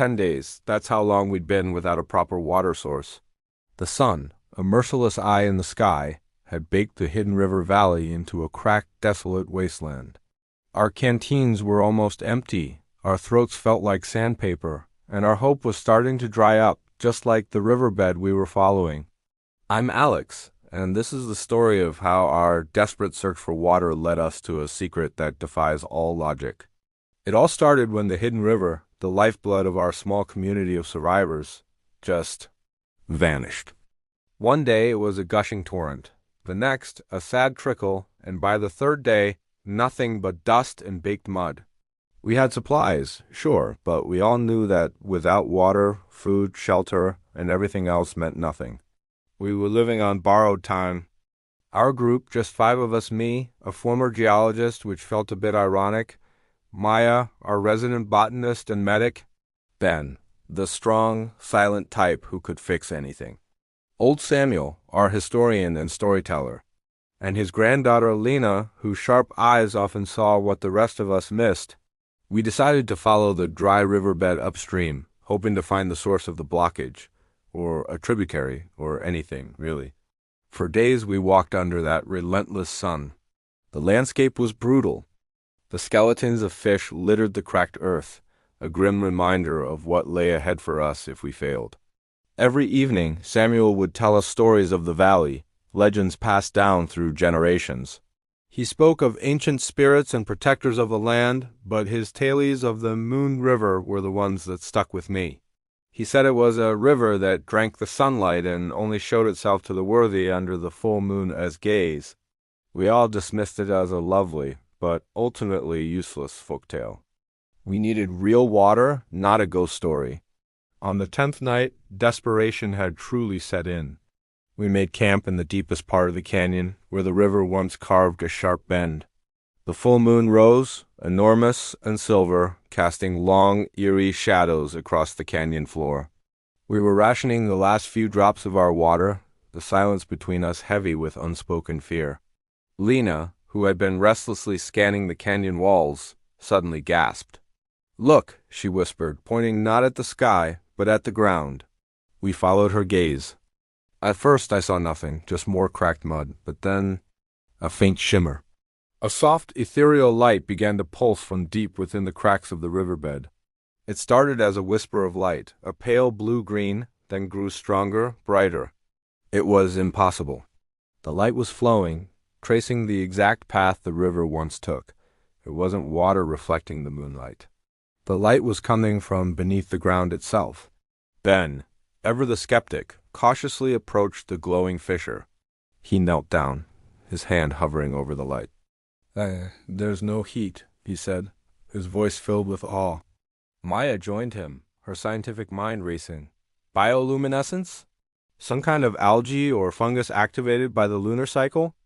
10 days. That's how long we'd been without a proper water source. The sun, a merciless eye in the sky, had baked the hidden river valley into a cracked, desolate wasteland. Our canteens were almost empty, our throats felt like sandpaper, and our hope was starting to dry up, just like the riverbed we were following. I'm Alex, and this is the story of how our desperate search for water led us to a secret that defies all logic. It all started when the hidden river, the lifeblood of our small community of survivors, just vanished. One day it was a gushing torrent, the next a sad trickle, and by the third day, nothing but dust and baked mud. We had supplies, sure, but we all knew that without water, food, shelter, and everything else meant nothing. We were living on borrowed time. Our group, just 5 of us, me, a former geologist, which felt a bit ironic, Maya, our resident botanist and medic, Ben, the strong, silent type who could fix anything, old Samuel, our historian and storyteller, and his granddaughter Lena, whose sharp eyes often saw what the rest of us missed. We decided to follow the dry riverbed upstream, hoping to find the source of the blockage, or a tributary, or anything, really. For days we walked under that relentless sun. The landscape was brutal. The skeletons of fish littered the cracked earth, a grim reminder of what lay ahead for us if we failed. Every evening, Samuel would tell us stories of the valley, legends passed down through generations. He spoke of ancient spirits and protectors of the land, but his tales of the Moon River were the ones that stuck with me. He said it was a river that drank the sunlight and only showed itself to the worthy under the full moon as gaze. We all dismissed it as a lovely, but ultimately useless folktale. We needed real water, not a ghost story. On the 10th night, desperation had truly set in. We made camp in the deepest part of the canyon, where the river once carved a sharp bend. The full moon rose, enormous and silver, casting long, eerie shadows across the canyon floor. We were rationing the last few drops of our water, the silence between us heavy with unspoken fear. Lena, who had been restlessly scanning the canyon walls, suddenly gasped. "Look," she whispered, pointing not at the sky, but at the ground. We followed her gaze. At first I saw nothing, just more cracked mud, but then a faint shimmer. A soft, ethereal light began to pulse from deep within the cracks of the riverbed. It started as a whisper of light, a pale blue-green, then grew stronger, brighter. It was impossible. The light was flowing, tracing the exact path the river once took. It wasn't water reflecting the moonlight. The light was coming from beneath the ground itself. Ben, ever the skeptic, cautiously approached the glowing fissure. He knelt down, his hand hovering over the light. There's no heat," he said, his voice filled with awe. Maya joined him, her scientific mind racing. Bioluminescence? Some kind of algae or fungus activated by the lunar cycle?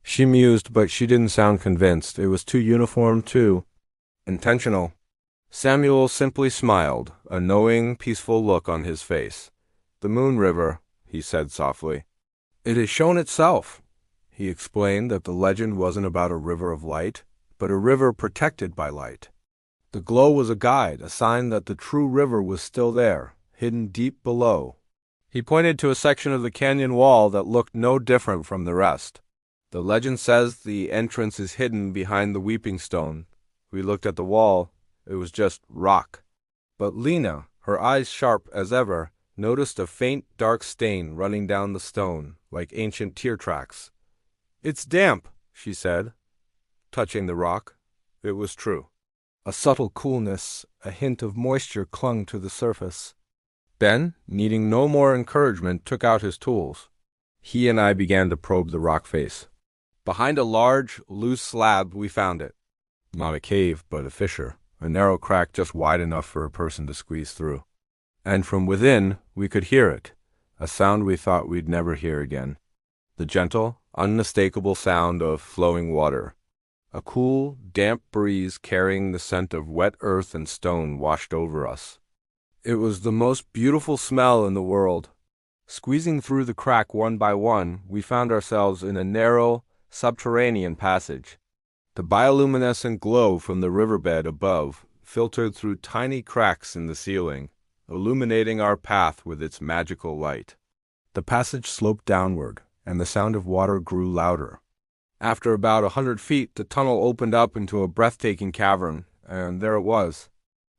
She mused, but she didn't sound convinced. It was too uniform, too intentional. Samuel simply smiled, a knowing, peaceful look on his face. "The Moon River," he said softly. "It has shown itself." He explained that the legend wasn't about a river of light, but a river protected by light. The glow was a guide, a sign that the true river was still there, hidden deep below. He pointed to a section of the canyon wall that looked no different from the rest. "The legend says the entrance is hidden behind the weeping stone." We looked at the wall. It was just rock. But Lena, her eyes sharp as ever, noticed a faint dark stain running down the stone, like ancient tear tracks. "It's damp," she said, touching the rock. It was true. A subtle coolness, a hint of moisture clung to the surface. Ben, needing no more encouragement, took out his tools. He and I began to probe the rock face. Behind a large, loose slab we found it. Not a cave, but a fissure, a narrow crack just wide enough for a person to squeeze through. And from within, we could hear it, a sound we thought we'd never hear again. The gentle, unmistakable sound of flowing water. A cool, damp breeze carrying the scent of wet earth and stone washed over us. It was the most beautiful smell in the world. Squeezing through the crack one by one, we found ourselves in a narrow, subterranean passage. The bioluminescent glow from the riverbed above filtered through tiny cracks in the ceiling, illuminating our path with its magical light. The passage sloped downward, and the sound of water grew louder. After about 100 feet, the tunnel opened up into a breathtaking cavern, and there it was.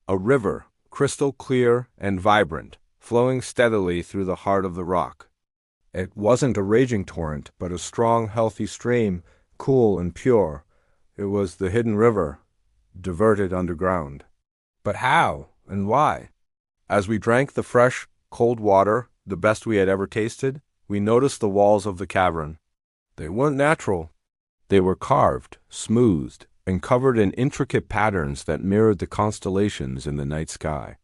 A river, crystal clear and vibrant, flowing steadily through the heart of the rock. It wasn't a raging torrent, but a strong, healthy stream, cool and pure. It was the hidden river, diverted underground. But how and why? As we drank the fresh, cold water, the best we had ever tasted, we noticed the walls of the cavern. They weren't natural. They were carved, smoothed, and covered in intricate patterns that mirrored the constellations in the night sky.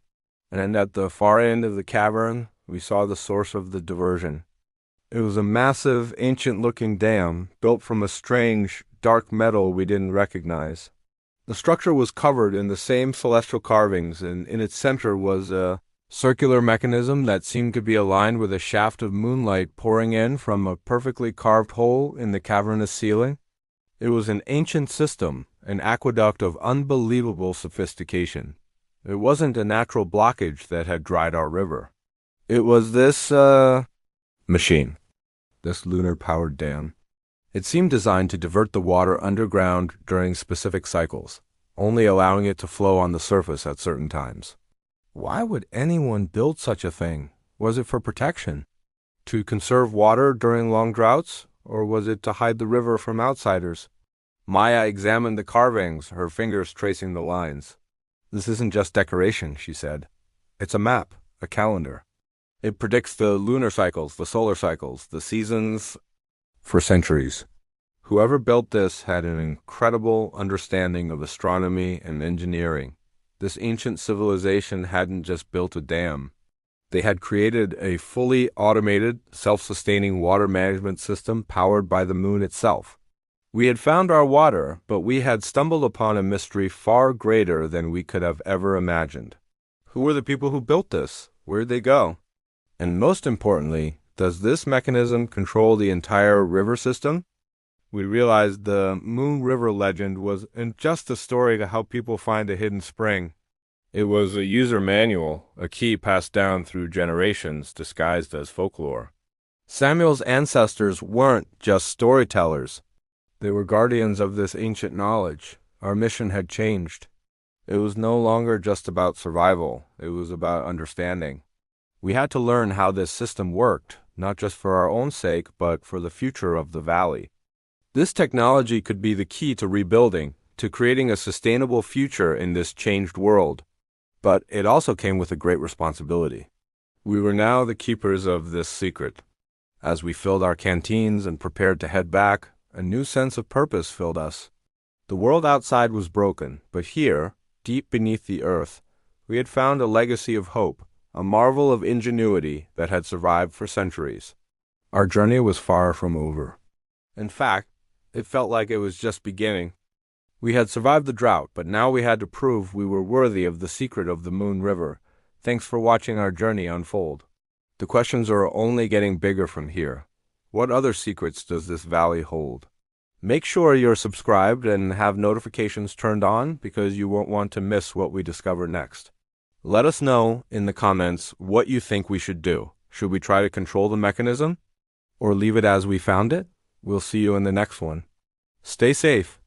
And at the far end of the cavern, we saw the source of the diversion. It was a massive, ancient-looking dam built from a strange, dark metal we didn't recognize. The structure was covered in the same celestial carvings, and in its center was a circular mechanism that seemed to be aligned with a shaft of moonlight pouring in from a perfectly carved hole in the cavernous ceiling. It was an ancient system, an aqueduct of unbelievable sophistication. It wasn't a natural blockage that had dried our river. It was this, machine. This lunar-powered dam. It seemed designed to divert the water underground during specific cycles, only allowing it to flow on the surface at certain times. Why would anyone build such a thing? Was it for protection? To conserve water during long droughts? Or was it to hide the river from outsiders? Maya examined the carvings, her fingers tracing the lines. "This isn't just decoration," she said. "It's a map, a calendar. It predicts the lunar cycles, the solar cycles, the seasons for centuries." Whoever built this had an incredible understanding of astronomy and engineering. This ancient civilization hadn't just built a dam. They had created a fully automated, self-sustaining water management system powered by the moon itself. We had found our water, but we had stumbled upon a mystery far greater than we could have ever imagined. Who were the people who built this? Where'd they go? And most importantly, does this mechanism control the entire river system? We realized the Moon River legend wasn't just a story to help people find a hidden spring. It was a user manual, a key passed down through generations disguised as folklore. Samuel's ancestors weren't just storytellers. They were guardians of this ancient knowledge. Our mission had changed. It was no longer just about survival. It was about understanding. We had to learn how this system worked, not just for our own sake, but for the future of the valley. This technology could be the key to rebuilding, to creating a sustainable future in this changed world. But it also came with a great responsibility. We were now the keepers of this secret. As we filled our canteens and prepared to head back, a new sense of purpose filled us. The world outside was broken, but here, deep beneath the earth, we had found a legacy of hope, a marvel of ingenuity that had survived for centuries. Our journey was far from over. In fact, it felt like it was just beginning. We had survived the drought, but now we had to prove we were worthy of the secret of the Moon River. Thanks for watching our journey unfold. The questions are only getting bigger from here. What other secrets does this valley hold? Make sure you're subscribed and have notifications turned on because you won't want to miss what we discover next. Let us know in the comments what you think we should do. Should we try to control the mechanism? Or leave it as we found it? We'll see you in the next one. Stay safe.